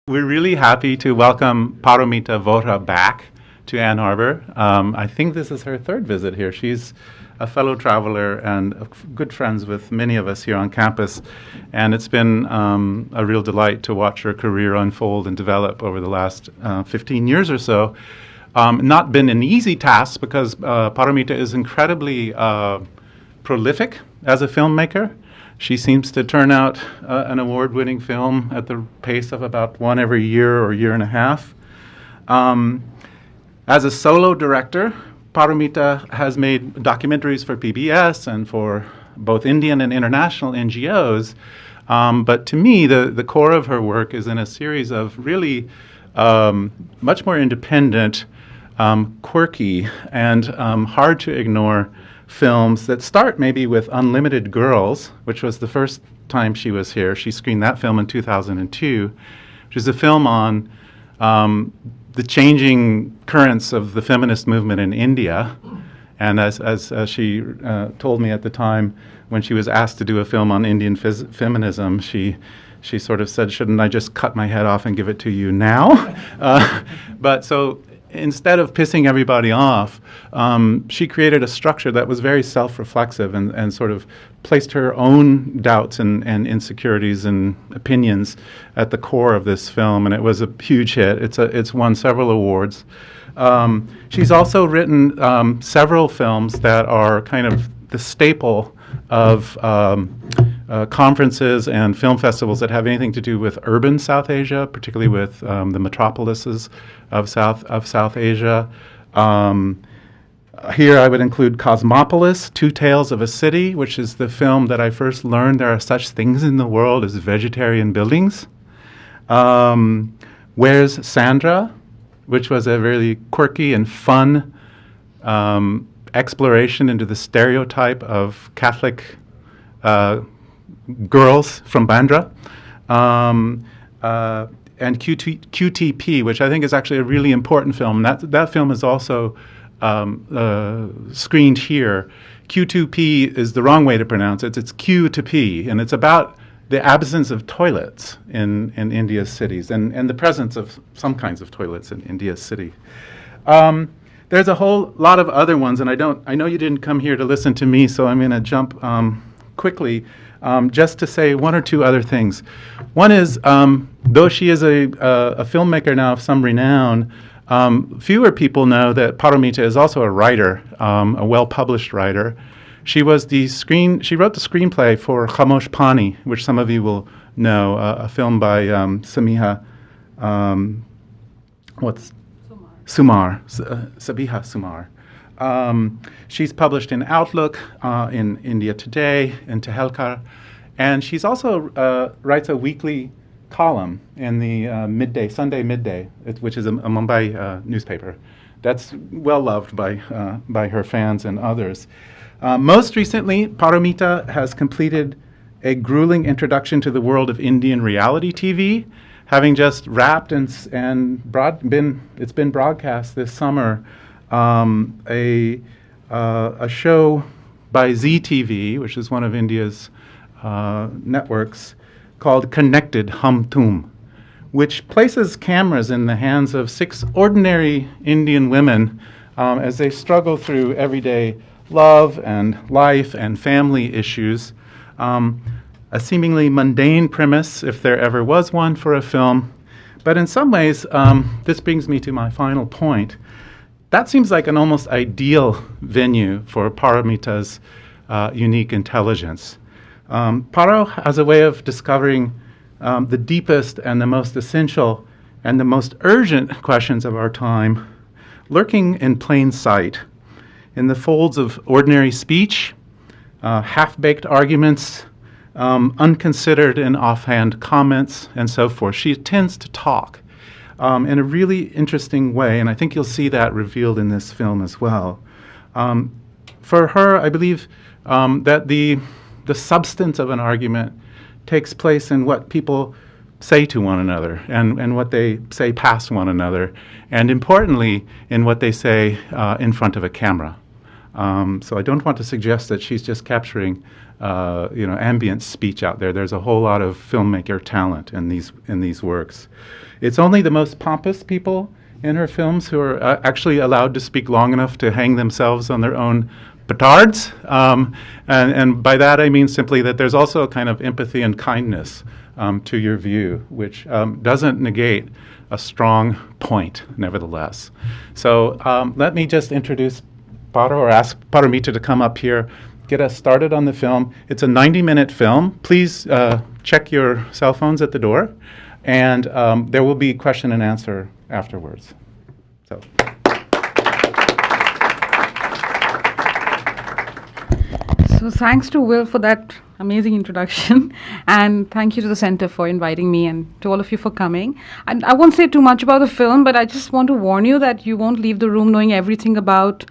We're really happy to welcome Paromita Vohra back to Ann Arbor. I think this is her third visit here. She's a fellow traveler and good friends with many of us here on campus, and it's been a real delight to watch her career unfold and develop over the last 15 years or so. Not been an easy task because Paromita is incredibly prolific as a filmmaker. She seems to turn out an award-winning film at the pace of about one every year or year and a half. As a solo director, Paromita has made documentaries for PBS and for both Indian and international NGOs. But to me, the core of her work is in a series of really much more independent, quirky, and hard-to-ignore films that start maybe with Unlimited Girls, which was the first time she was here. She screened that film in 2002, which is a film on the changing currents of the feminist movement in India. And as she told me at the time, when she was asked to do a film on Indian feminism, she sort of said, "Shouldn't I just cut my head off and give it to you now?" But so instead of pissing everybody off, she created a structure that was very self-reflexive and sort of placed her own doubts and insecurities and opinions at the core of this film, and it was a huge hit. It's won several awards. She's also written several films that are kind of the staple of conferences and film festivals that have anything to do with urban South Asia, particularly with the metropolises of South Asia. Here I would include Cosmopolis, Two Tales of a City, which is the film that I first learned there are such things in the world as vegetarian buildings. Where's Sandra, which was a really quirky and fun exploration into the stereotype of Catholic girls from Bandra, and QTP, which I think is actually a really important film. That film is also screened here. Q2P is the wrong way to pronounce it. It's Q to P, and it's about the absence of toilets in India's cities and the presence of some kinds of toilets in India's city. There's a whole lot of other ones, and I know you didn't come here to listen to me, so I'm going to jump quickly just to say one or two other things. One is, though she is a filmmaker now of some renown, fewer people know that Paromita is also a writer, a well-published writer. She wrote the screenplay for Khamosh Pani, which some of you will know, a film by Sabiha Sumar. She's published in Outlook, in India Today, in Tehelkar, and she's also writes a weekly column in the Sunday Midday, which is a Mumbai newspaper. That's well loved by her fans and others. Most recently, Paromita has completed a grueling introduction to the world of Indian reality TV, having just wrapped it's been broadcast this summer, a show by ZTV, which is one of India's networks, called Connected Hum Tum, which places cameras in the hands of 6 ordinary Indian women as they struggle through everyday love and life and family issues. A seemingly mundane premise, if there ever was one for a film. But in some ways, this brings me to my final point. That seems like an almost ideal venue for Paromita's unique intelligence. Paro has a way of discovering the deepest and the most essential and the most urgent questions of our time, lurking in plain sight, in the folds of ordinary speech, half-baked arguments, unconsidered and offhand comments, and so forth. She tends to talk in a really interesting way, and I think you'll see that revealed in this film as well. For her, I believe that the substance of an argument takes place in what people say to one another and what they say past one another, and importantly, in what they say in front of a camera. So I don't want to suggest that she's just capturing, ambient speech out there. There's a whole lot of filmmaker talent in these works. It's only the most pompous people in her films who are actually allowed to speak long enough to hang themselves on their own petards. And by that I mean simply that there's also a kind of empathy and kindness to your view, which doesn't negate a strong point, nevertheless. So let me just introduce Paro, or ask Paromita to come up here, get us started on the film. It's a 90-minute film. Please check your cell phones at the door, and there will be question and answer afterwards. So. So thanks to Will for that amazing introduction, and thank you to the Center for inviting me, and to all of you for coming. And I won't say too much about the film, but I just want to warn you that you won't leave the room knowing everything about,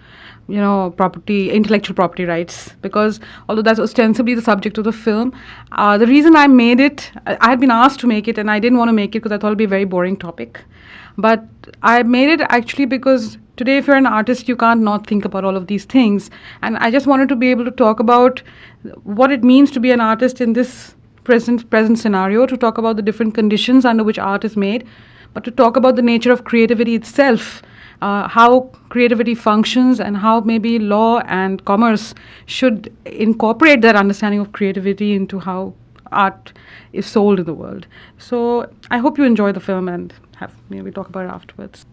intellectual property rights, because although that's ostensibly the subject of the film, the reason I made it, I had been asked to make it, and I didn't want to make it because I thought it would be a very boring topic. But I made it actually because today, if you're an artist, you can't not think about all of these things. And I just wanted to be able to talk about what it means to be an artist in this present scenario, to talk about the different conditions under which art is made, but to talk about the nature of creativity itself, how creativity functions, and how maybe law and commerce should incorporate that understanding of creativity into how art is sold in the world. So I hope you enjoy the film, and maybe talk about it afterwards.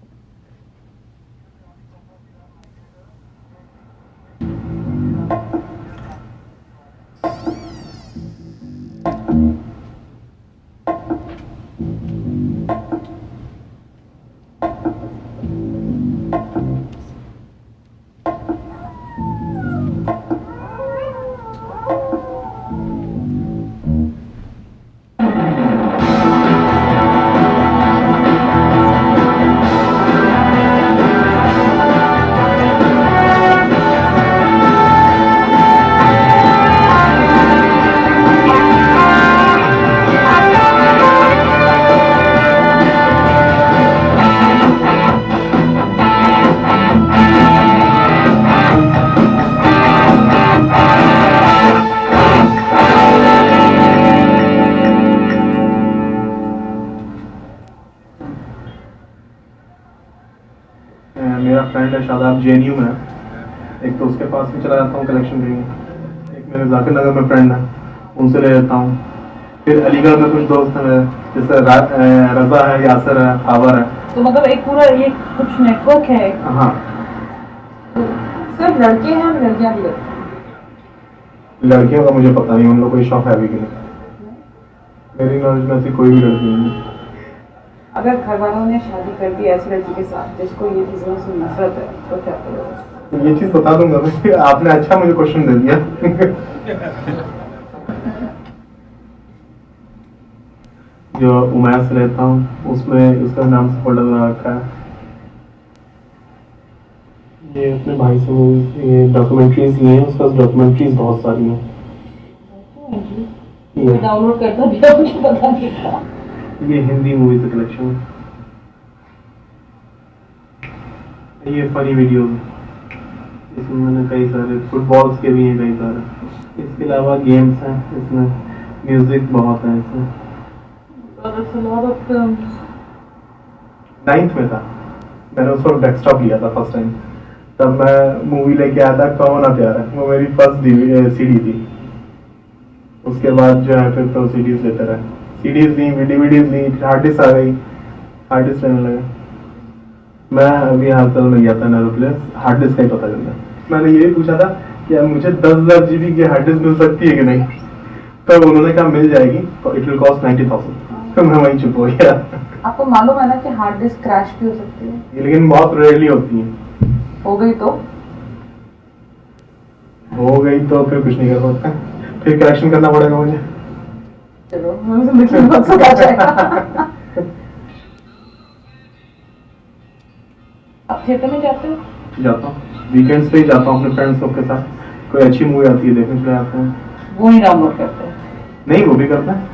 मेरा friend है Shadab JNU में, एक तो उसके पास भी चला जाता हूँ कलेक्शन के लिए, एक मेरे जाकिर नगर में फ्रेंड है, उनसे ले लेता हूँ। फिर अलीगढ़ में कुछ दोस्त हैं जैसे रजा है, यासर है, खावर है। तो मतलब एक पूरा ये कुछ नेटवर्क है। हाँ। सिर्फ लड़के हैं, लड़कियाँ भी हैं? लड़कियों का मुझे पता नहीं, उन लोगों को कोई शौक है भी कि नहीं। मेरी नॉलेज में ऐसी कोई भी लड़की नहीं है। अगर घर वालों ने शादी कर दी ऐसी लड़की के साथ जिसको ये चीज़ों से नफरत है, तो क्या करोगे? ये चीज़ बता दूंगा मैं। आपने अच्छा मुझे क्वेश्चन दे दिया। जो उमैया से लेता हूँ उसमें उसका नाम से फोल्डर बना रखा है। ये अपने भाई से ये डॉक्यूमेंट्रीज लिए हैं, उसके पास डॉक्यूमेंट्रीज बहुत सारी हैं। डाउनलोड करता भी है, मुझे पता नहीं था। ये हिंदी मूवी से कलेक्शन है। ये फनी वीडियो इसमें मैंने कई सारे फुटबॉल्स के भी हैं, कई सारे। इसके अलावा गेम्स हैं, इसमें म्यूजिक बहुत है इसमें। 9th में था, मैंने उस वक्त डेस्कटॉप लिया था फर्स्ट टाइम। तब मैं मूवी लेके आया था कौन ना प्यार है, वो मेरी फर्स्ट CD थी। उसके बाद जो है फिर तो CDs लेते रहे, CDs ली, DVDs ली, हार्ड डिस्क आ गई, हार्ड डिस्क लेने लगा। मैं अभी हाल फिलहाल में गया था नेहरू प्लेस, हार्ड डिस्क का ही पता चलता। मैंने ये पूछा था कि मुझे 10,000 GB की हार्ड डिस्क मिल सकती है कि नहीं, तो उन्होंने कहा मिल जाएगी, इट विल कॉस्ट 90,000। तो मैं वहीं चुप हो गया। आपको मालूम है ना कि हार्ड डिस्क क्रैश भी हो सकती है, लेकिन बहुत रेयरली होती है। हो गई तो फिर कुछ नहीं कर सकता, फिर करेक्शन करना पड़ेगा मुझे। चलो जिंदगी में मकसद आ जाएगा। आप थिएटर में जाते हो? जाता हूँ, वीकेंड्स पे ही जाता हूँ अपने फ्रेंड्स लोग के साथ। कोई अच्छी मूवी आती है देखने चले जाते हैं। वो ही डाउनलोड करते हैं? नहीं, वो भी करता है।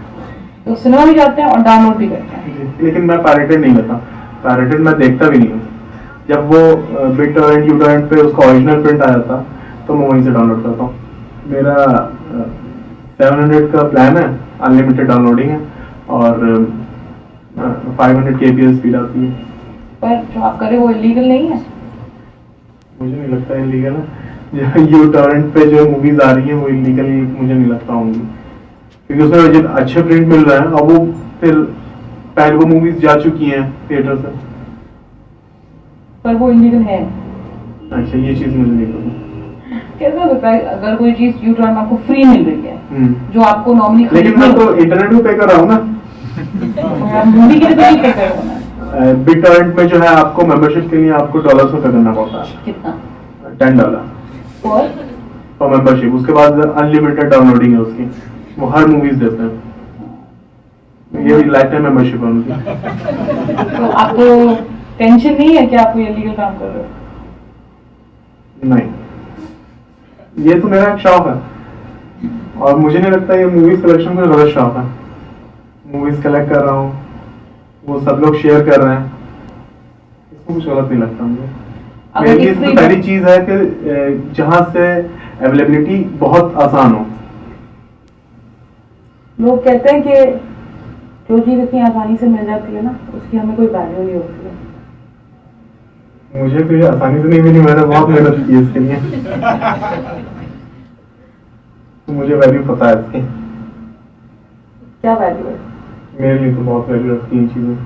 तो सिनेमा भी जाते हैं और डाउनलोड भी करते हैं? लेकिन मैं पायरेटेड नहीं करता, पायरेटेड मैं देखता भी नहीं हूँ। जब वो बिट टॉरेंट, यूटॉरेंट पे उसका ओरिजिनल प्रिंट आया था, तो मैं वहीं से डाउनलोड करता हूँ। मेरा 700 का प्लान है, अनलिमिटेड डाउनलोडिंग है और 500 kbps स्पीड आती है। पर जो आप कर रहे हो वो इलीगल नहीं है? मुझे नहीं लगता इलीगल है। यू टॉरेंट पे जो मूवीज आ रही हैं वो इलीगल मुझे नहीं लगता होंगी, क्योंकि उसमें जब अच्छे प्रिंट मिल रहा है और वो फिर पहले वो मूवीज जा चुकी हैं थिएटर से। पर वो इलीगल है। अच्छा, ये चीज मुझे नहीं पता। कैसे होता है अगर कोई चीज यू टॉरेंट आपको फ्री मिल रही है जो आपको नॉर्मली, लेकिन मैं तो इंटरनेट पे पे कर रहा हूँ ना। मूवी के लिए तो नहीं पे कर रहा हूँ। बिग टॉरेंट में जो है आपको मेंबरशिप के लिए आपको डॉलर्स में पे करना पड़ता है। कितना? $10 और मेंबरशिप। उसके बाद अनलिमिटेड डाउनलोडिंग है उसकी, वो हर मूवीज देते हैं। ये लाइफ टाइम मेंबरशिप है उनकी। तो आपको टेंशन नहीं है कि आप कोई इलीगल काम कर रहे हो? नहीं, ये तो मेरा एक शौक है और मुझे नहीं लगता ये मूवीज कलेक्शन का गलत शौक है। मूवीज कलेक्ट कर रहा हूँ, वो सब लोग शेयर कर रहे हैं, इसको कुछ गलत नहीं लगता मुझे। मेरे लिए तो पहली चीज है कि जहां से अवेलेबिलिटी बहुत आसान हो। लोग कहते हैं कि जो चीज इतनी आसानी से मिल जाती है ना उसकी हमें कोई वैल्यू नहीं होती है। मुझे कोई आसानी से नहीं मिली, मैंने बहुत मेहनत की इसके लिए। तो मुझे वैल्यू पता है इसकी। क्या वैल्यू है? मेरे लिए तो बहुत वैल्यू रखती है चीजें।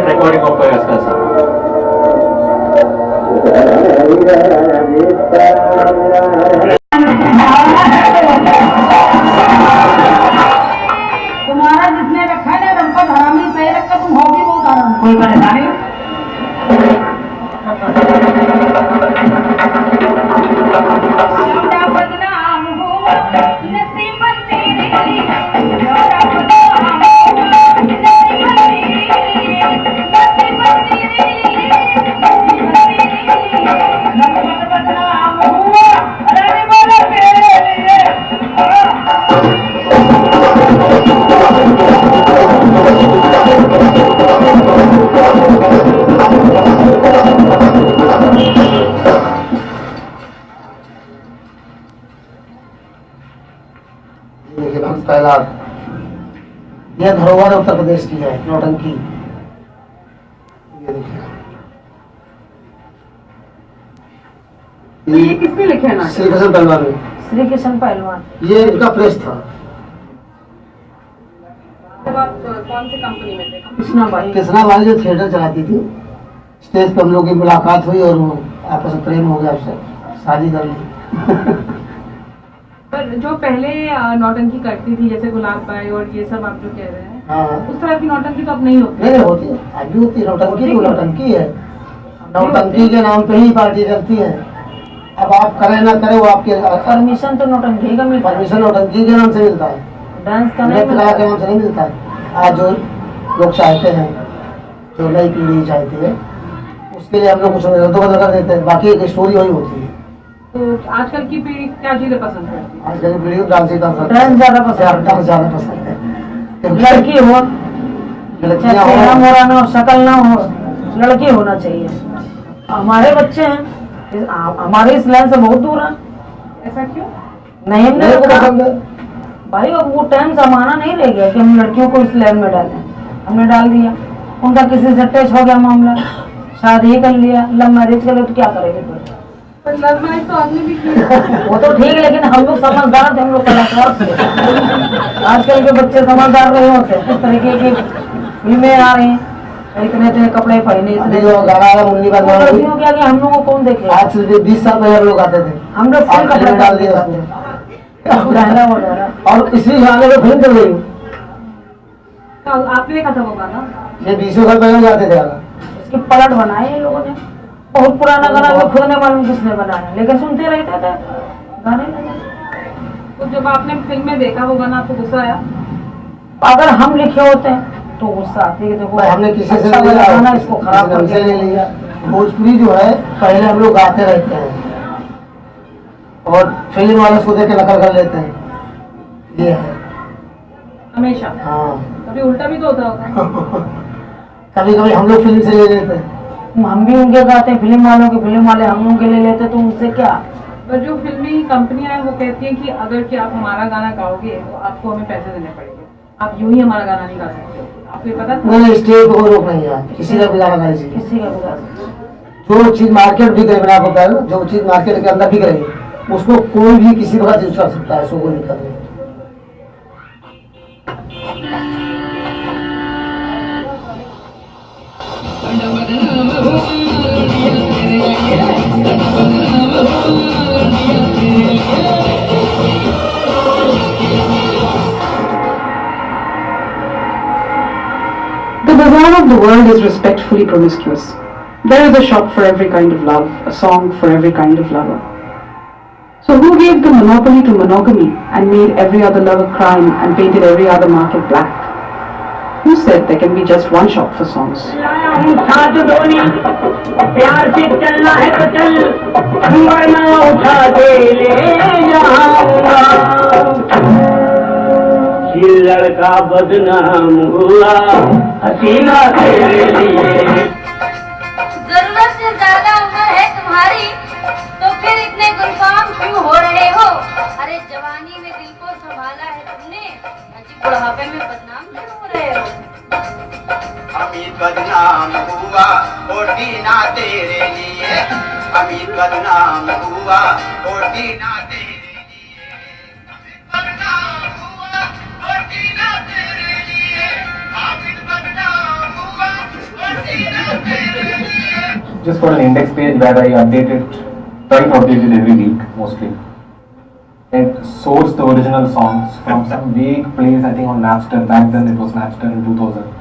recording of CSAS. तुम्हारा जिसने रखा है ना रंपा हरामी पे रखा, तुम होगी बहुत आराम, कोई परेशानी। यह धरोहर उत्तर प्रदेश की है, नौटंकी। ये किसने लिखा है ना? श्री कृष्ण पहलवान ने। श्री कृष्ण पहलवान, ये इनका प्रेस था। आप कौन सी कंपनी में थे? कृष्णा बाई जो थिएटर चलाती थी, स्टेज पर हम लोग की मुलाकात हुई और वो आपस में प्रेम हो गया, उससे शादी कर ली। पर जो पहले नौटंकी करती थी जैसे गुलाब बाई और ये सब आप जो कह रहे हैं, हाँ, उस तरह की नौटंकी तो अब नहीं होती। नहीं होती है, अभी होती है नौटंकी। तो नौटंकी है, नौटंकी के नाम पे ही पार्टी चलती है। अब आप करें ना करें वो आपके परमिशन तो नौटंकी का मिलता है, परमिशन नौटंकी के नाम से मिलता है, डांस का नहीं नृत्य मिलता। कला के नाम से नहीं मिलता है। आज जो लोग चाहते हैं, जो नई पीढ़ी चाहती है, उसके लिए हम लोग कुछ बदल कर देते हैं, बाकी एक स्टोरी वही होती है। तो आजकल की पीढ़ी क्या चीजें पसंद करती है? आजकल की पीढ़ी को डांस ही डांस डांस ज्यादा पसंद है। लड़की हो, लड़कियां चेहरा हो, मोरा ना हो, शक्ल ना हो, लड़की होना चाहिए। हमारे बच्चे हैं हमारे इस लाइन से बहुत दूर है। ऐसा क्यों? नहीं हमने मेरे को रखा। पसंद है। भाई अब वो टाइम जमाना नहीं रह गया कि हम लड़कियों को इस लाइन में डालें, हमने डाल दिया। उनका किसी से टच हो गया मामला, शादी कर लिया, लव मैरिज कर लिया, तो क्या करेंगे फिर? पर लव मैरिज तो आपने भी की। वो तो ठीक है, लेकिन हम लोग समझदार थे, हम लोग कलाकार थे। आजकल के बच्चे समझदार नहीं होते, इस तरीके की फिल्में आ रही हैं, इतने इतने कपड़े पहने, अभी इतने जो गाना आया मुन्नी का गाना, लड़कियों के आगे हम लोगों को कौन देखे? आज से 20 साल पहले हम लोग आते थे, हम लोग फुल कपड़े डाल दिया उसने। लहंगा वगैरह। और इसी गाने में फिल्म चल गई। तो आपने देखा था वो गाना? ये 20 साल पहले जाते थे गाना। इसकी पलट बनाए इन लोगों ने। बहुत पुराना गाना जो खुद ने मालूम किसने बनाया, लेकिन सुनते रहते थे गाने लगे। तो जब आपने फिल्म में देखा वो गाना आपको गुस्सा आया? अगर हम लिखे होते हैं तो गुस्सा आती है कि देखो हमने किसी से अच्छा नहीं गाना लिया, इसको खराब कर किसी से नहीं लिया। भोजपुरी जो है पहले हम लोग गाते रहते हैं और फिल्म वाले उसको देख के नकल कर लेते हैं, ये है हमेशा। हाँ। कभी उल्टा भी तो होता होगा। कभी कभी हम लोग फिल्म से ले लेते हैं। हम भी उनके गाते हैं, फिल्म वालों के, फिल्म वाले हम लोग के ले लेते, तो उनसे क्या? पर जो फिल्मी कंपनियां हैं वो कहती हैं कि अगर कि आप हमारा गाना गाओगे तो आपको हमें पैसे देने पड़ेंगे, आप यूं ही हमारा गाना नहीं गा सकते। आपको ये पता था? नहीं, स्टेज को रोक नहीं है, किसी का भी गाना गाना चाहिए। किसी का भी गा सकते हैं। जो चीज मार्केट बिक रही है, मैंने आपको बताया ना, जो चीज मार्केट के अंदर बिक रही है उसको कोई भी किसी वक्त यूज कर सकता है, उसको कोई दिक्कत नहीं। The bazaar of the world is respectfully promiscuous. There is a shop for every kind of love, a song for every kind of lover. So who gave the monopoly to monogamy and made every other love a crime and painted every other market black? Who said there can be just one shop for songs? प्यार से चलना है तो चल, वरना उठा दे ले जाऊंगा। ये लड़का बदनाम हुआ हसीना तेरे लिए। जरूरत से ज्यादा उम्र है तुम्हारी, तो फिर इतने गुलफाम क्यों हो रहे हो? अरे जवानी में दिल को संभाला है तुमने, अजी बुढ़ापे में बदनाम क्यों हो रहे हो? अमीर बदनाम हुआ होती ना तेरे लिए, अमीर बदनाम हुआ होती ना तेरे लिए, अमीर बदनाम हुआ होती ना तेरे लिए, अमीर बदनाम हुआ होती ना तेरे लिए। Just for an index page where I try to update it every week mostly. It sourced the original songs from some vague place, I think on Napster. Back then it was Napster in 2000.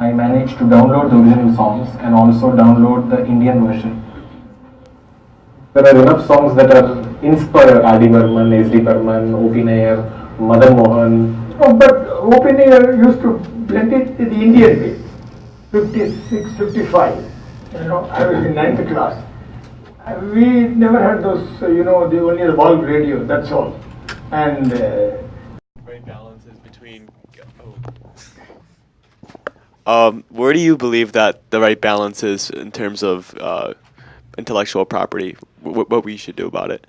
I managed to download the original songs and also download the Indian version. There are enough songs that are inspired. R.D. Burman, S.D. Burman, O.P. Nair, Madan Mohan. Oh, but O.P. Nair used to blend it the Indian way. 56, 55. You know, I was in 9th class. We never had those, the only the bulb radio, that's all. And right balances between. Where do you believe that the right balance is in terms of intellectual property? What we should do about it?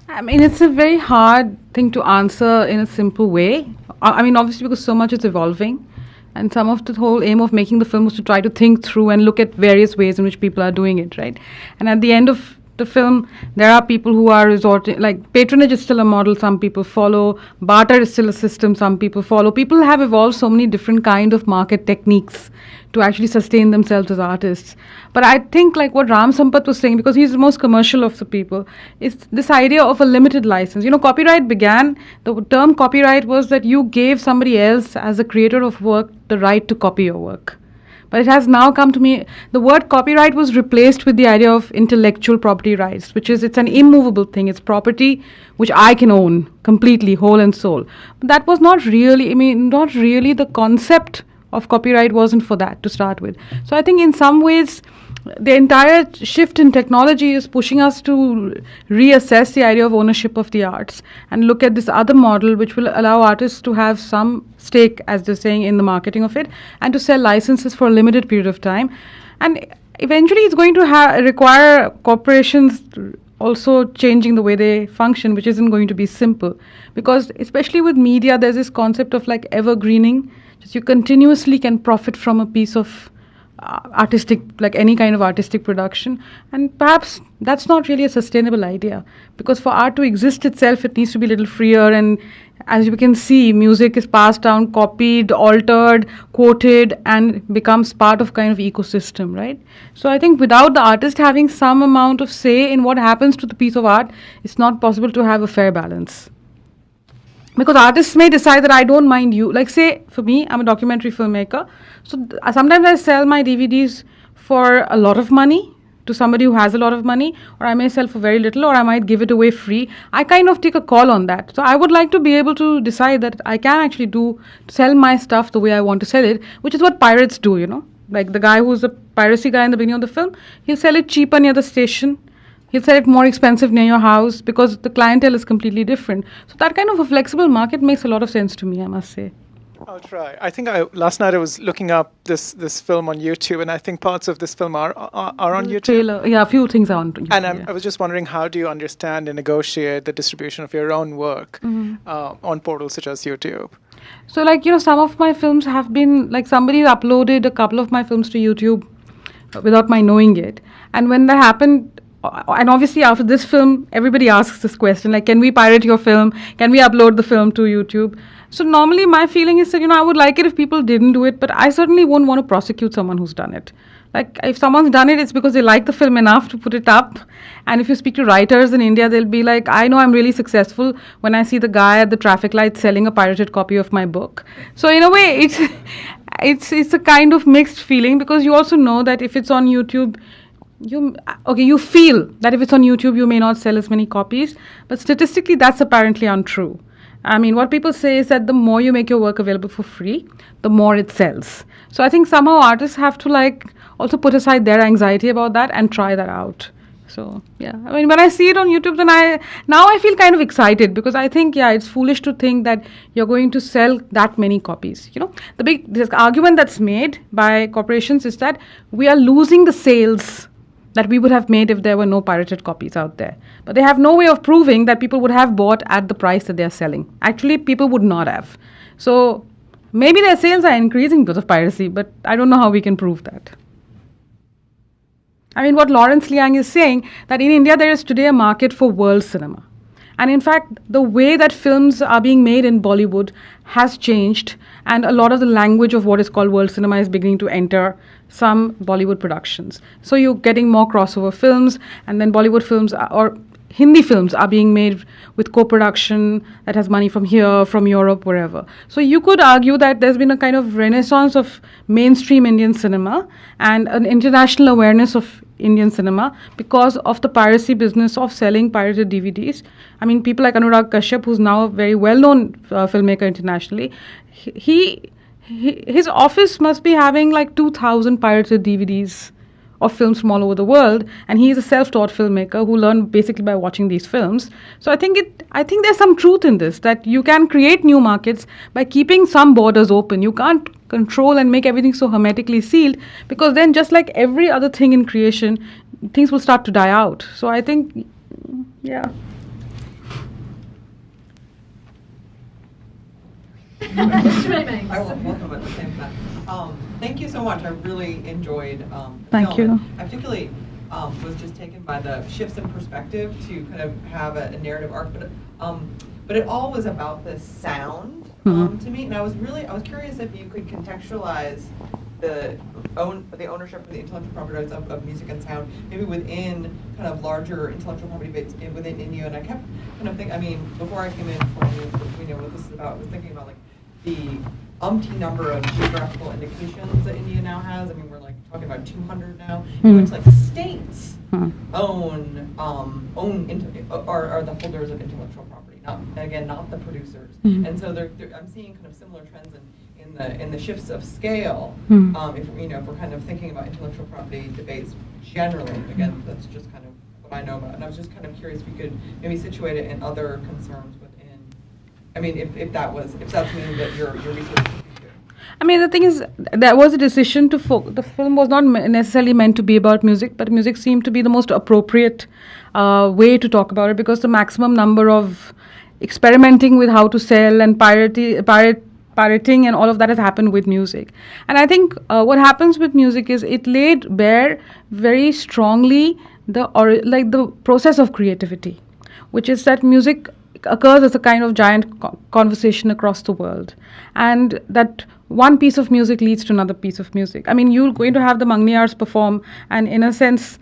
I mean, it's a very hard thing to answer in a simple way. I mean, obviously, because so much is evolving. And some of the whole aim of making the film was to try to think through and look at various ways in which people are doing it, right? And at the end of the film, there are people who are resorting, like patronage is still a model some people follow, barter is still a system some people follow. People have evolved so many different kind of market techniques to actually sustain themselves as artists. But I think like what Ram Sampath was saying, because he's the most commercial of the people, is this idea of a limited license. You know, copyright began, the term copyright was that you gave somebody else as a creator of work the right to copy your work. But it has now come to me, the word copyright was replaced with the idea of intellectual property rights, which is, it's an immovable thing. It's property which I can own completely, whole and soul. But that was not really, not really the concept of copyright wasn't for that to start with. So I think in some ways, the entire shift in technology is pushing us to reassess the idea of ownership of the arts and look at this other model which will allow artists to have some stake, as they're saying, in the marketing of it and to sell licenses for a limited period of time. And eventually it's going to require corporations also changing the way they function, which isn't going to be simple. Because especially with media, there's this concept of like evergreening. Just you continuously can profit from a piece of artistic, like any kind of artistic production. And perhaps that's not really a sustainable idea, because for art to exist itself, it needs to be a little freer. And as you can see, music is passed down, copied, altered, quoted, and becomes part of kind of ecosystem, right? So I think without the artist having some amount of say in what happens to the piece of art, it's not possible to have a fair balance. Because artists may decide that I don't mind you. Like, say, for me, I'm a documentary filmmaker. So sometimes I sell my DVDs for a lot of money to somebody who has a lot of money, or I may sell for very little, or I might give it away free. I kind of take a call on that. So I would like to be able to decide that I can actually sell my stuff the way I want to sell it, which is what pirates do, you know. Like the guy who's the piracy guy in the beginning of the film, he'll sell it cheaper near the station. He'll sell it more expensive near your house because the clientele is completely different. So that kind of a flexible market makes a lot of sense to me, I must say. I'll try. I think last night I was looking up this film on YouTube, and I think parts of this film are on YouTube. Trailer, yeah, a few things are on YouTube. And I was just wondering, how do you understand and negotiate the distribution of your own work on portals such as YouTube? So, like, you know, some of my films have been, like, somebody uploaded a couple of my films to YouTube without my knowing it. And when that happened, and obviously after this film, everybody asks this question, like, can we pirate your film? Can we upload the film to YouTube? So normally my feeling is that, you know, I would like it if people didn't do it, but I certainly won't want to prosecute someone who's done it. Like, if someone's done it, it's because they like the film enough to put it up. And if you speak to writers in India, they'll be like, I know I'm really successful when I see the guy at the traffic light selling a pirated copy of my book. So in a way, it's a kind of mixed feeling, because you also know that if it's on YouTube, you feel that if it's on YouTube, you may not sell as many copies. But statistically, that's apparently untrue. I mean, what people say is that the more you make your work available for free, the more it sells. So I think somehow artists have to, like, also put aside their anxiety about that and try that out. So, yeah. I mean, when I see it on YouTube, then I feel kind of excited, because I think, yeah, it's foolish to think that you're going to sell that many copies. You know, this argument that's made by corporations is that we are losing the sales that we would have made if there were no pirated copies out there. But they have no way of proving that people would have bought at the price that they're selling. Actually, people would not have. So maybe their sales are increasing because of piracy, but I don't know how we can prove that. I mean, what Lawrence Liang is saying, that in India there is today a market for world cinema. And in fact, the way that films are being made in Bollywood has changed, and a lot of the language of what is called world cinema is beginning to enter some Bollywood productions. So you're getting more crossover films, and then Bollywood films or Hindi films are being made with co-production that has money from here, from Europe, wherever. So you could argue that there's been a kind of renaissance of mainstream Indian cinema and an international awareness of Indian cinema because of the piracy business of selling pirated DVDs. I mean, people like Anurag Kashyap, who's now a very well-known filmmaker internationally, his office must be having like 2,000 pirated DVDs of films from all over the world, and he is a self-taught filmmaker who learned basically by watching these films. So I think there's some truth in this, that you can create new markets by keeping some borders open. You can't control and make everything so hermetically sealed, because then, just like every other thing in creation, things will start to die out. So I think, yeah. I will welcome at the same time. Thank you so much. I really enjoyed Thank film. you. I particularly was just taken by the shifts in perspective to kind of have a narrative arc, but it all was about the sound to me, and I was curious if you could contextualize the ownership of the intellectual property rights of music and sound, maybe within kind of larger intellectual property bits within India. And I kept kind of thinking, I mean, before I came in, before we know what this is about, I was thinking about like the umpty number of geographical indications that India now has. I mean, we're like talking about 200 now, in which like states are the holders of intellectual property, not the producers. And so I'm seeing kind of similar trends in the shifts of scale. If we're kind of thinking about intellectual property debates generally, again, that's just kind of what I know about. And I was just kind of curious if you could maybe situate it in other concerns within. I mean, if that's something that your research. I mean, the thing is, there was a decision to the film was not necessarily meant to be about music, but music seemed to be the most appropriate way to talk about it, because the maximum number of experimenting with how to sell and pirate pirating and all of that has happened with music. And I think what happens with music is it laid bare very strongly the process of creativity, which is that music occurs as a kind of giant conversation across the world, and that one piece of music leads to another piece of music. I mean, you're going to have the Mangniyars perform, and in a sense,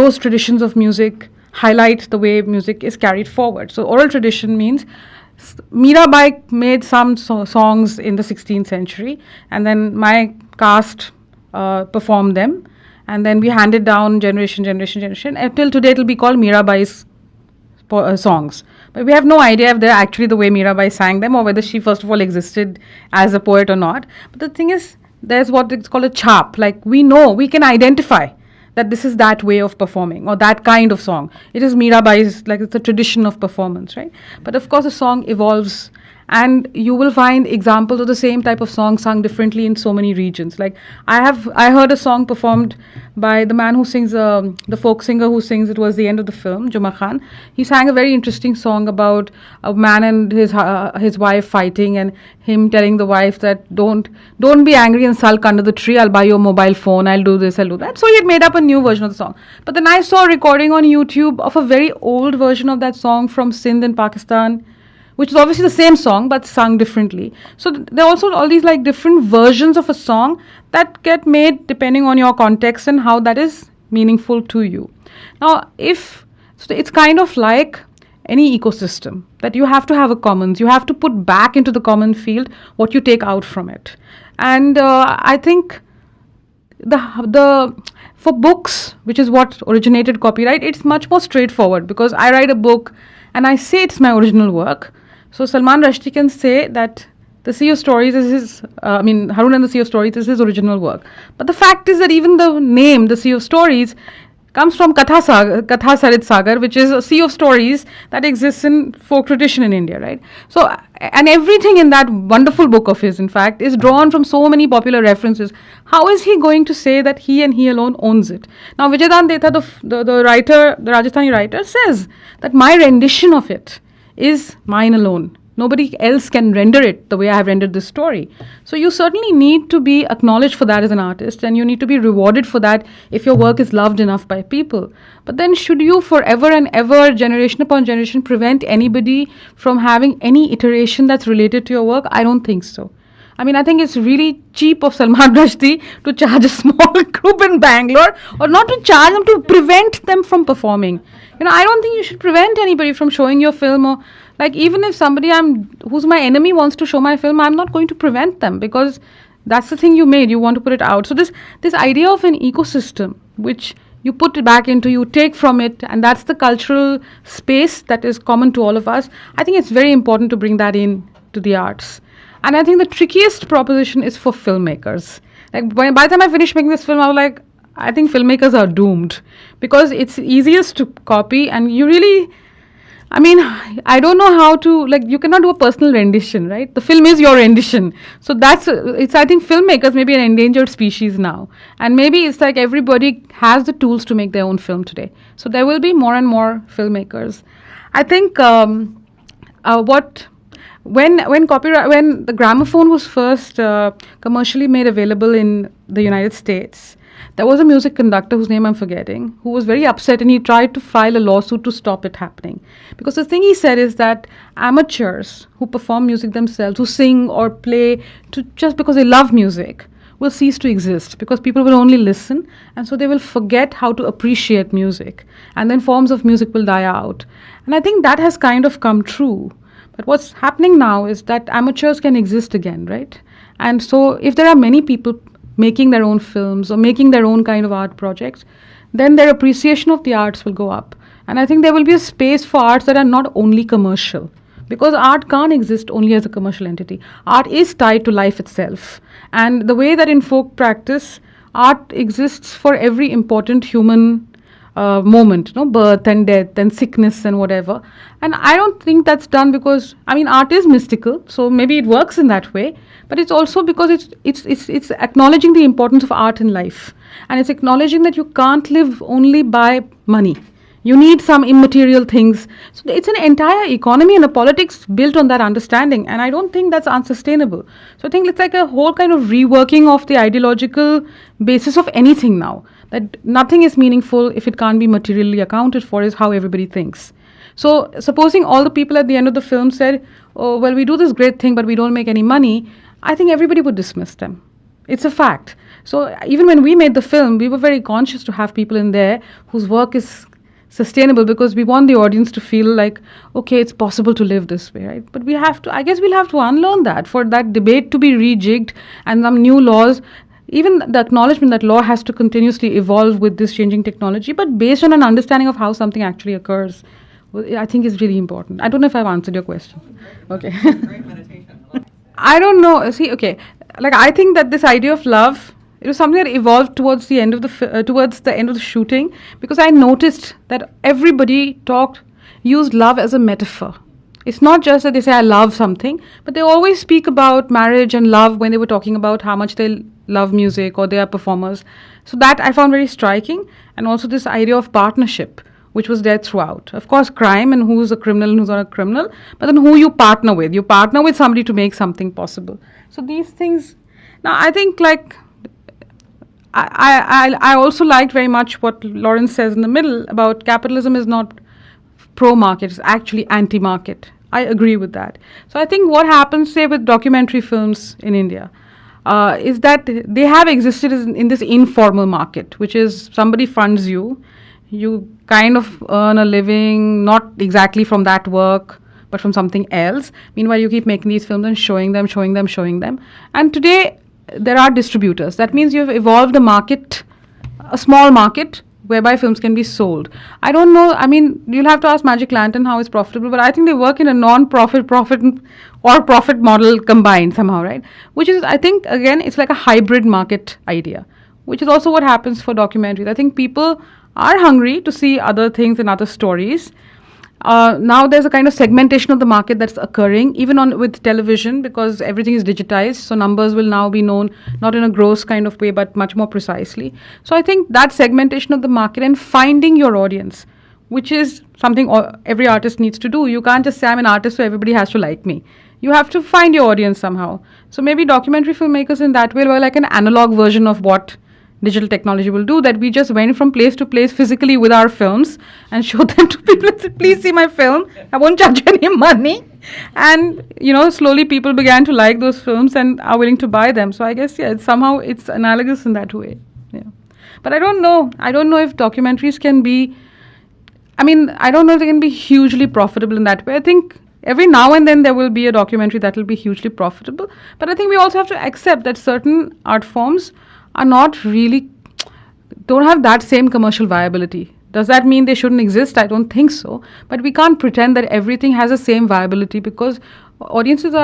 those traditions of music highlight the way music is carried forward. So oral tradition means Mirabai made some songs in the 16th century, and then my caste performed them, and then we handed down generation. Until today, it will be called Mirabai's songs. But we have no idea if they're actually the way Mirabai sang them, or whether she first of all existed as a poet or not. But the thing is, there's what it's called a chap. Like, we know, we can identify that this is that way of performing or that kind of song. It is Mirabai's, like, it's a tradition of performance, right? But of course, a song evolves, and you will find examples of the same type of song sung differently in so many regions. Like, I heard a song performed by the man who sings, the folk singer who sings, it was the end of the film, Juma Khan. He sang a very interesting song about a man and his wife fighting, and him telling the wife that don't be angry and sulk under the tree, I'll buy you a mobile phone, I'll do this, I'll do that. So he had made up a new version of the song. But then I saw a recording on YouTube of a very old version of that song from Sindh in Pakistan, which is obviously the same song but sung differently. So there are also all these like different versions of a song that get made depending on your context and how that is meaningful to you. Now, it's kind of like any ecosystem, that you have to have a commons. You have to put back into the common field what you take out from it. And I think for books, which is what originated copyright, it's much more straightforward, because I write a book and I say it's my original work. So Salman Rushdie can say that The Sea of Stories is his, Harun and the Sea of Stories is his original work. But the fact is that even the name, The Sea of Stories, comes from Katha Sarit Sagar, which is a sea of stories that exists in folk tradition in India, right? So, and everything in that wonderful book of his, in fact, is drawn from so many popular references. How is he going to say that he and he alone owns it? Now, Vijaydan Detha, the writer, the Rajasthani writer, says that my rendition of it is mine alone. Nobody else can render it the way I have rendered this story. So you certainly need to be acknowledged for that as an artist, and you need to be rewarded for that if your work is loved enough by people. But then should you forever and ever, generation upon generation, prevent anybody from having any iteration that's related to your work? I don't think so. I mean, I think it's really cheap of Salman Rushdie to charge a small group in Bangalore, or not to charge them, to prevent them from performing. You know, I don't think you should prevent anybody from showing your film, or like, even if somebody who's my enemy wants to show my film, I'm not going to prevent them, because that's the thing you made, you want to put it out. So this idea of an ecosystem, which you put it back into, you take from it, and that's the cultural space that is common to all of us. I think it's very important to bring that in to the arts. And I think the trickiest proposition is for filmmakers. Like, by the time I finished making this film, I was like, I think filmmakers are doomed, because it's easiest to copy, and you really, I mean, I don't know how to, like, you cannot do a personal rendition, right? The film is your rendition. So I think filmmakers may be an endangered species now. And maybe it's like everybody has the tools to make their own film today. So there will be more and more filmmakers. I think when the gramophone was first commercially made available in the United States, there was a music conductor whose name I'm forgetting, who was very upset, and he tried to file a lawsuit to stop it happening. Because the thing he said is that amateurs who perform music themselves, who sing or play just because they love music, will cease to exist, because people will only listen, and so they will forget how to appreciate music, and then forms of music will die out. And I think that has kind of come true. But what's happening now is that amateurs can exist again, right? And so if there are many people making their own films or making their own kind of art projects, then their appreciation of the arts will go up. And I think there will be a space for arts that are not only commercial, because art can't exist only as a commercial entity. Art is tied to life itself. And the way that in folk practice, art exists for every important human moment, birth and death and sickness and whatever. And I don't think that's done because, I mean, art is mystical, so maybe it works in that way, but it's also because it's acknowledging the importance of art in life. And it's acknowledging that you can't live only by money. You need some immaterial things. So it's an entire economy and a politics built on that understanding. And I don't think that's unsustainable. So I think it's like a whole kind of reworking of the ideological basis of anything now. That nothing is meaningful if it can't be materially accounted for, is how everybody thinks. So supposing all the people at the end of the film said, oh, well, we do this great thing, but we don't make any money, I think everybody would dismiss them. It's a fact. So even when we made the film, we were very conscious to have people in there whose work is sustainable, because we want the audience to feel like, okay, it's possible to live this way, right? But we have to, I guess we'll have to unlearn that for that debate to be rejigged and some new laws, even the acknowledgement that law has to continuously evolve with this changing technology, but based on an understanding of how something actually occurs, I think is really important. I don't know if I've answered your question. Okay. I don't know. See, okay, like I think that this idea of love, it was something that evolved towards the end of the shooting, because I noticed that everybody used love as a metaphor. It's not just that they say I love something, but they always speak about marriage and love when they were talking about how much they love music or they are performers. So that I found very striking, and also this idea of partnership, which was there throughout. Of course, crime and who's a criminal and who's not a criminal, but then who you partner with. You partner with somebody to make something possible. So these things. Now, I think like I also liked very much what Lawrence says in the middle about capitalism is not pro-market, it's actually anti-market. I agree with that. So I think what happens, say, with documentary films in India, is that they have existed in this informal market, which is somebody funds you, you kind of earn a living, not exactly from that work, but from something else. Meanwhile, you keep making these films and showing them. And today, there are distributors. That means you've evolved a market, a small market, whereby films can be sold. I don't know, I mean, you'll have to ask Magic Lantern how it's profitable, but I think they work in a non-profit, profit model combined somehow, right? Which is, I think, again, it's like a hybrid market idea, which is also what happens for documentaries. I think people are hungry to see other things and other stories. Now there's a kind of segmentation of the market that's occurring, even with television, because everything is digitized. So numbers will now be known not in a gross kind of way, but much more precisely. So I think that segmentation of the market and finding your audience, which is something every artist needs to do. You can't just say I'm an artist, so everybody has to like me. You have to find your audience somehow. So maybe documentary filmmakers in that way were like an analog version of what digital technology will do, that we just went from place to place physically with our films and showed them to people and said, please see my film, I won't charge you any money. And, slowly people began to like those films and are willing to buy them. So I guess, yeah, somehow it's analogous in that way. Yeah. But I don't know if documentaries can be, I don't know if they can be hugely profitable in that way. I think every now and then there will be a documentary that will be hugely profitable. But I think we also have to accept that certain art forms are don't have that same commercial viability. Does that mean they shouldn't exist? I don't think so. But we can't pretend that everything has the same viability, because audiences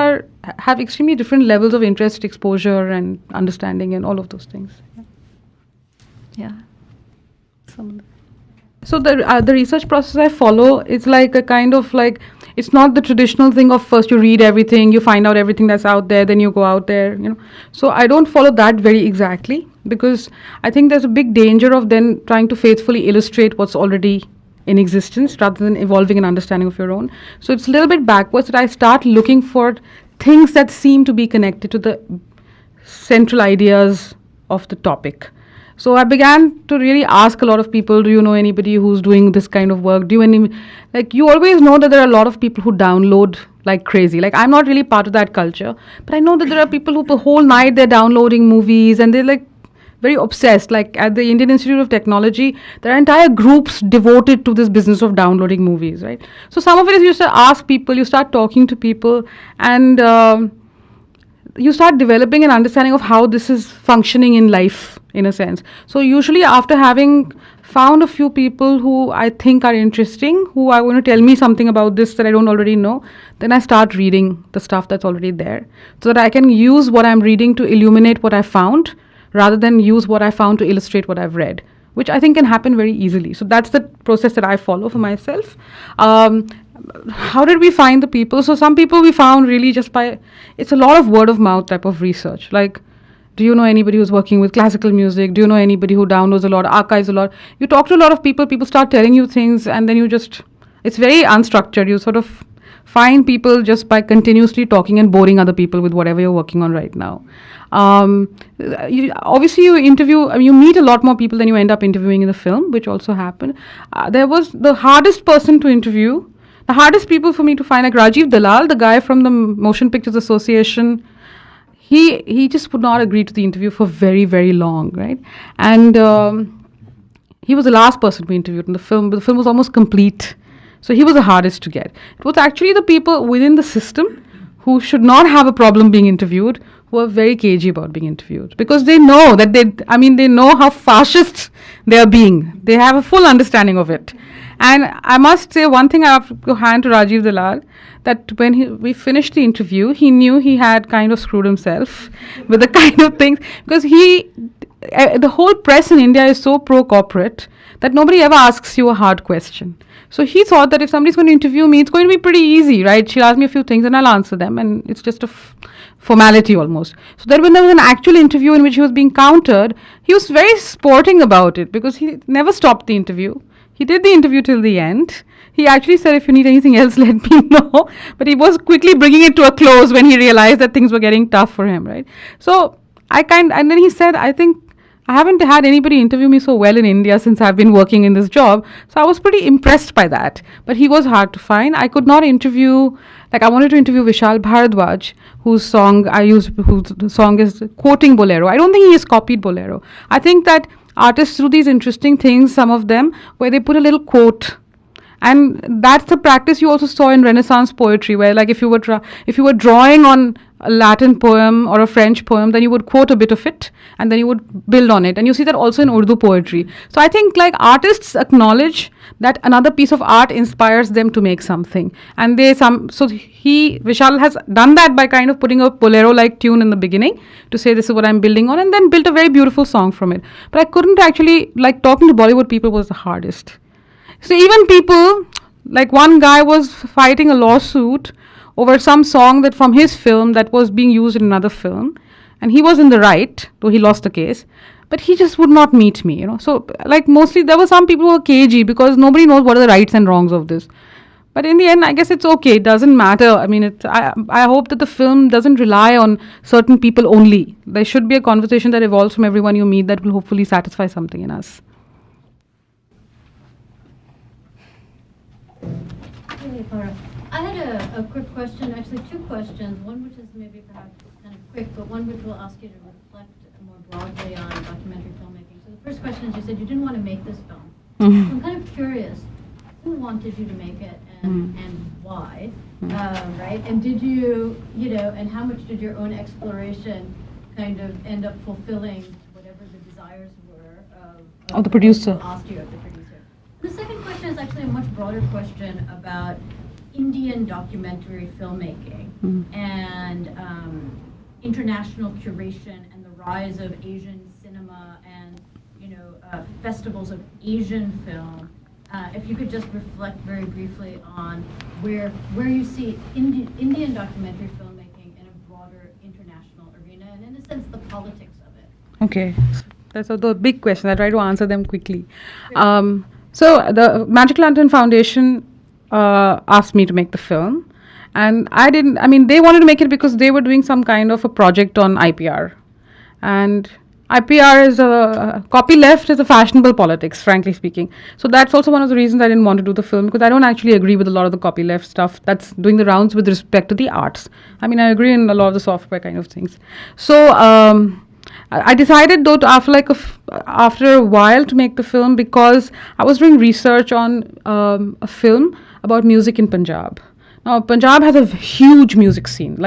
have extremely different levels of interest, exposure, and understanding, and all of those things. Yeah. So the research process I follow is like a kind of like, it's not the traditional thing of first you read everything, you find out everything that's out there, then you go out there, So I don't follow that very exactly, because I think there's a big danger of then trying to faithfully illustrate what's already in existence rather than evolving an understanding of your own. So it's a little bit backwards that I start looking for things that seem to be connected to the central ideas of the topic. So I began to really ask a lot of people, do you know anybody who's doing this kind of work? You always know that there are a lot of people who download like crazy. Like, I'm not really part of that culture, but I know that there are people who the whole night they're downloading movies and they're like very obsessed. Like at the Indian Institute of Technology, there are entire groups devoted to this business of downloading movies, right? So some of it is you start ask people, you start talking to people, and you start developing an understanding of how this is functioning in life, in a sense. So usually after having found a few people who I think are interesting, who are going to tell me something about this that I don't already know, then I start reading the stuff that's already there, so that I can use what I'm reading to illuminate what I found, rather than use what I found to illustrate what I've read, which I think can happen very easily. So that's the process that I follow for myself. How did we find the people? So some people we found really just by, it's a lot of word of mouth type of research. Like Do you know anybody who's working with classical music? Do you know anybody who downloads a lot, archives a lot? You talk to a lot of people, people start telling you things, and then it's very unstructured. You sort of find people just by continuously talking and boring other people with whatever you're working on right now. Obviously, you meet a lot more people than you end up interviewing in the film, which also happened. There was the hardest person to interview, the hardest people for me to find, like Rajiv Dalal, the guy from the Motion Pictures Association. He just would not agree to the interview for very, very long, right? And he was the last person we interviewed in the film, but the film was almost complete. So he was the hardest to get. It was actually the people within the system who should not have a problem being interviewed, who are very cagey about being interviewed, because they know that they know how fascist they are being. They have a full understanding of it. And I must say one thing I have to hand to Rajiv Dalal, that when we finished the interview, he knew he had kind of screwed himself with the kind of things, because the whole press in India is so pro-corporate that nobody ever asks you a hard question. So he thought that if somebody's going to interview me, it's going to be pretty easy, right? She'll ask me a few things and I'll answer them, and it's just a formality almost. So that when there was an actual interview in which he was being countered, he was very sporting about it, because he never stopped the interview. He did the interview till the end. He actually said, if you need anything else, let me know. But he was quickly bringing it to a close when he realized that things were getting tough for him, right? So and then he said, I think I haven't had anybody interview me so well in India since I've been working in this job. So I was pretty impressed by that. But he was hard to find. I could not interview, I wanted to interview Vishal Bharadwaj, whose song is quoting Bolero. I don't think he has copied Bolero. I think that artists do these interesting things, some of them, where they put a little quote. And that's the practice you also saw in Renaissance poetry, where if you were drawing on a Latin poem or a French poem, then you would quote a bit of it and then you would build on it. And you see that also in Urdu poetry. So I think artists acknowledge that another piece of art inspires them to make something. And Vishal has done that by kind of putting a Bolero-like tune in the beginning to say this is what I'm building on, and then built a very beautiful song from it. But I couldn't actually, talking to Bollywood people was the hardest. So even people, one guy was fighting a lawsuit over some song that from his film that was being used in another film, and he was in the right, though he lost the case, but he just would not meet me, So mostly there were some people who were cagey because nobody knows what are the rights and wrongs of this. But in the end, I guess it's okay. It doesn't matter. I mean, I hope that the film doesn't rely on certain people only. There should be a conversation that evolves from everyone you meet that will hopefully satisfy something in us. Hey, Vohra. I had a quick question, actually two questions. One which is maybe perhaps kind of quick, but one which will ask you to reflect more broadly on documentary filmmaking. So the first question is, you said you didn't want to make this film. Mm-hmm. So I'm kind of curious, who wanted you to make it and why, right? And did you, and how much did your own exploration kind of end up fulfilling whatever the desires were of the producer? Asked you of the producer. The second question is actually a much broader question about Indian documentary filmmaking and international curation and the rise of Asian cinema and festivals of Asian film. If you could just reflect very briefly on where you see Indian documentary filmmaking in a broader international arena and in a sense the politics of it. Okay, that's the big question. I try to answer them quickly. So the Magic Lantern Foundation asked me to make the film, and they wanted to make it because they were doing some kind of a project on IPR, and IPR is copyleft is a fashionable politics, frankly speaking. So that's also one of the reasons I didn't want to do the film, because I don't actually agree with a lot of the copyleft stuff that's doing the rounds with respect to the arts. I agree in a lot of the software kind of things. So I decided though after a while to make the film, because I was doing research on a film about music in Punjab. Now Punjab has a huge music scene.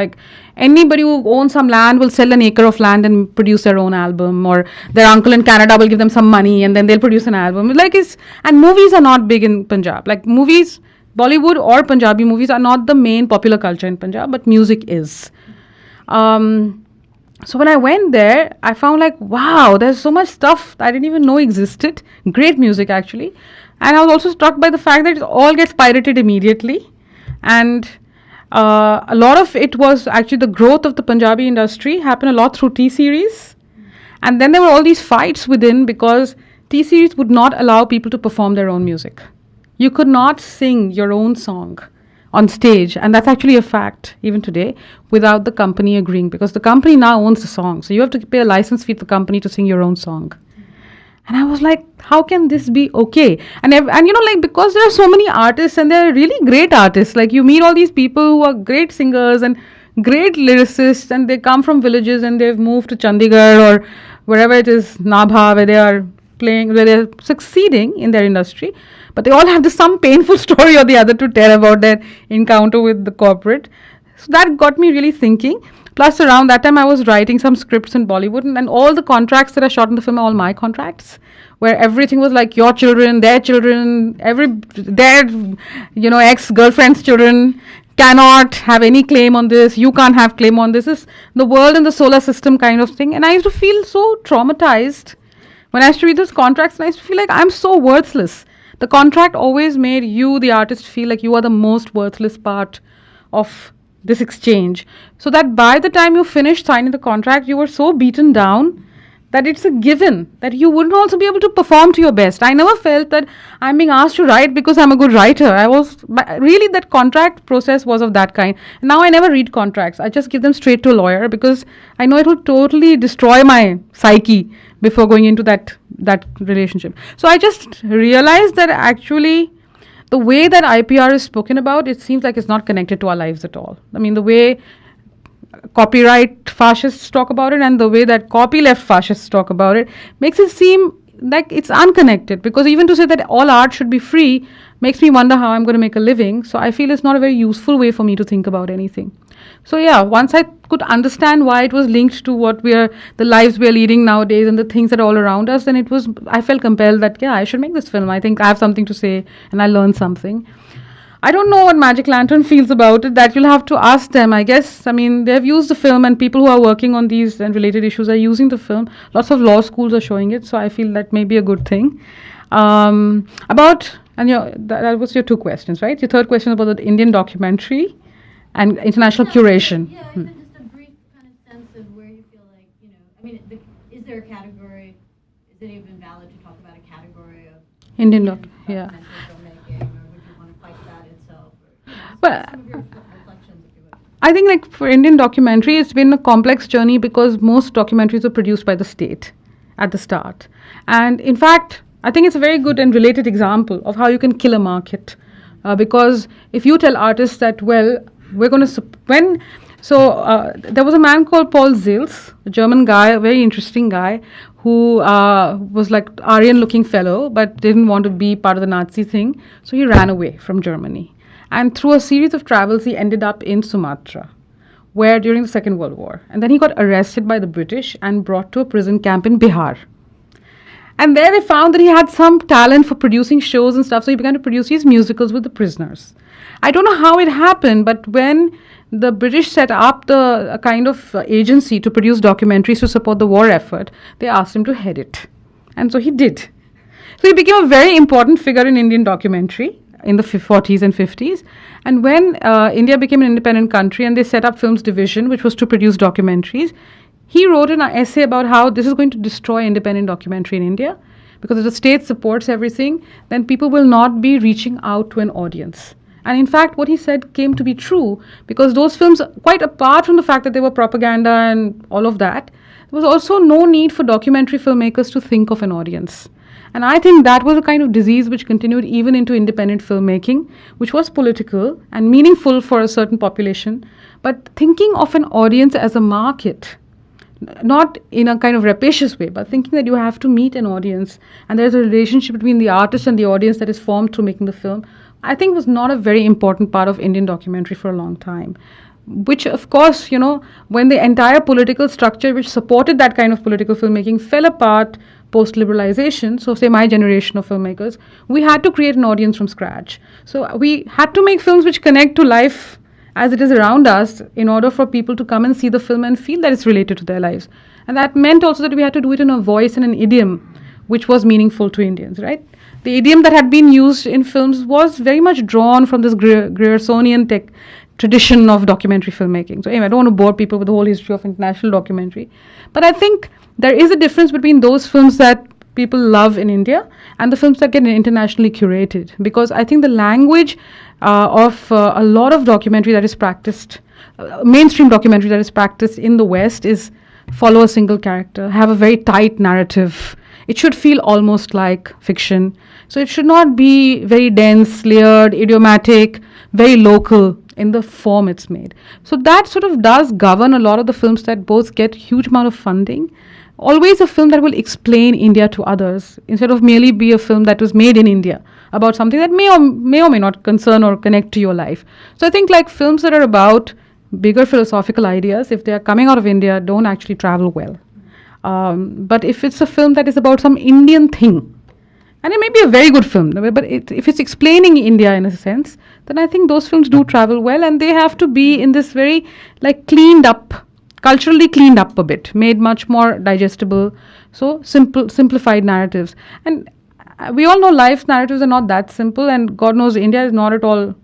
Anybody who owns some land will sell an acre of land and produce their own album, or their uncle in Canada will give them some money and then they'll produce an album. And movies are not big in Punjab. Movies, Bollywood or Punjabi movies are not the main popular culture in Punjab, but music is. So when I went there, I found wow, there's so much stuff I didn't even know existed. Great music, actually. And I was also struck by the fact that it all gets pirated immediately. And a lot of it was actually the growth of the Punjabi industry happened a lot through T-series. And then there were all these fights within because T-Series would not allow people to perform their own music. You could not sing your own song on stage, and that's actually a fact even today, without the company agreeing, because the company now owns the song. So you have to pay a license fee to the company to sing your own song. And I was like, how can this be okay? And you know, like, because there are so many artists and they're really great artists, like you meet all these people who are great singers and great lyricists, and they come from villages and they've moved to Chandigarh or wherever it is, Nabha, where they are playing, where they're succeeding in their industry. But they all have some painful story or the other to tell about their encounter with the corporate. So that got me really thinking. Plus, around that time, I was writing some scripts in Bollywood, and all the contracts that I shot in the film are all my contracts, where everything was like your children, their ex-girlfriend's children cannot have any claim on this. You can't have claim on this. This is the world and the solar system kind of thing. And I used to feel so traumatized when I used to read those contracts, and I used to feel like I'm so worthless. The contract always made you, the artist, feel like you are the most worthless part of this exchange. So that by the time you finished signing the contract, you were so beaten down that it's a given that you wouldn't also be able to perform to your best. I never felt that I'm being asked to write because I'm a good writer. Really, that contract process was of that kind. Now I never read contracts. I just give them straight to a lawyer because I know it will totally destroy my psyche before going into that relationship. So I just realized that actually the way that IPR is spoken about, it seems like it's not connected to our lives at all. I mean, the way copyright fascists talk about it and the way that copyleft fascists talk about it makes it seem like it's unconnected, because even to say that all art should be free makes me wonder how I'm going to make a living. So I feel it's not a very useful way for me to think about anything. So yeah, once I could understand why it was linked to the lives we are leading nowadays and the things that are all around us, then I felt compelled that, yeah, I should make this film. I think I have something to say and I learned something. I don't know what Magic Lantern feels about it. That you'll have to ask them, I guess. I mean, they've used the film, and people who are working on these and related issues are using the film. Lots of law schools are showing it, so I feel that may be a good thing. That was your two questions, right? Your third question about the Indian documentary and international curation. Yeah, even just a brief kind of sense of where you feel like, is there a category? Is it even valid to talk about a category of Indian documentary filmmaking, or would you want to fight that itself? But Some of your reflections, if you would. I think, like, for Indian documentary, it's been a complex journey because most documentaries are produced by the state at the start. And in fact, I think it's a very good and related example of how you can kill a market. Because if you tell artists that, well, we're going to... there was a man called Paul Zils, a German guy, a very interesting guy, who was like Aryan-looking fellow, but didn't want to be part of the Nazi thing. So he ran away from Germany. And through a series of travels, he ended up in Sumatra, where during the Second World War. And then he got arrested by the British and brought to a prison camp in Bihar. And there they found that he had some talent for producing shows and stuff, so he began to produce these musicals with the prisoners. I don't know how it happened, but when the British set up a kind of agency to produce documentaries to support the war effort, they asked him to head it. And so he did. So he became a very important figure in Indian documentary in the 40s and 50s. And when India became an independent country and they set up Films Division, which was to produce documentaries, he wrote an essay about how this is going to destroy independent documentary in India, because if the state supports everything, then people will not be reaching out to an audience. And in fact, what he said came to be true, because those films, quite apart from the fact that they were propaganda and all of that, there was also no need for documentary filmmakers to think of an audience. And I think that was a kind of disease which continued even into independent filmmaking, which was political and meaningful for a certain population, but thinking of an audience as a market, not in a kind of rapacious way, but thinking that you have to meet an audience and there's a relationship between the artist and the audience that is formed through making the film, I think was not a very important part of Indian documentary for a long time. Which, of course, when the entire political structure which supported that kind of political filmmaking fell apart post-liberalization, so say my generation of filmmakers, we had to create an audience from scratch. So we had to make films which connect to life as it is around us in order for people to come and see the film and feel that it's related to their lives. And that meant also that we had to do it in a voice and an idiom which was meaningful to Indians, right? The idiom that had been used in films was very much drawn from this Griersonian tradition of documentary filmmaking. So anyway, I don't want to bore people with the whole history of international documentary. But I think there is a difference between those films that people love in India and the films that get internationally curated. Because I think the language of a lot of documentary that is practiced, mainstream documentary that is practiced in the West is follow a single character, have a very tight narrative. It should feel almost like fiction. So it should not be very dense, layered, idiomatic, very local in the form it's made. So that sort of does govern a lot of the films that both get huge amount of funding. Always a film that will explain India to others instead of merely be a film that was made in India about something that may or may not concern or connect to your life. So I think like films that are about bigger philosophical ideas, if they are coming out of India, don't actually travel well. But if it's a film that is about some Indian thing, and it may be a very good film, but if it's explaining India in a sense, then I think those films do travel well, and they have to be in this very like cleaned up, culturally cleaned up a bit, made much more digestible, so simplified narratives. And we all know life's narratives are not that simple, and God knows India is not at all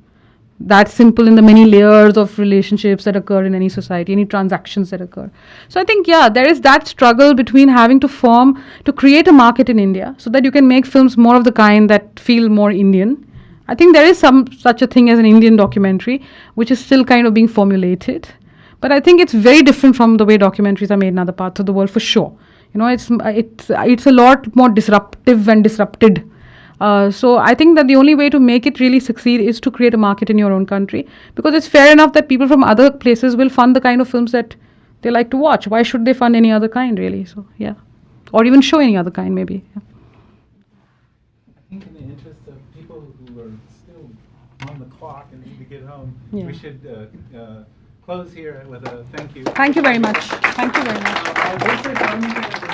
that simple in the many layers of relationships that occur in any society, any transactions that occur. So I think, yeah, there is that struggle between having to create a market in India so that you can make films more of the kind that feel more Indian. I think there is some such a thing as an Indian documentary, which is still kind of being formulated. But I think it's very different from the way documentaries are made in other parts of the world, for sure. You know, it's a lot more disruptive and disrupted. So I think that the only way to make it really succeed is to create a market in your own country, because it's fair enough that people from other places will fund the kind of films that they like to watch. Why should they fund any other kind, really? So yeah, or even show any other kind, maybe. Yeah. I think in the interest of people who are still on the clock and need to get home, Yeah. we should close here with a thank you. Thank you very much. Thank you very much.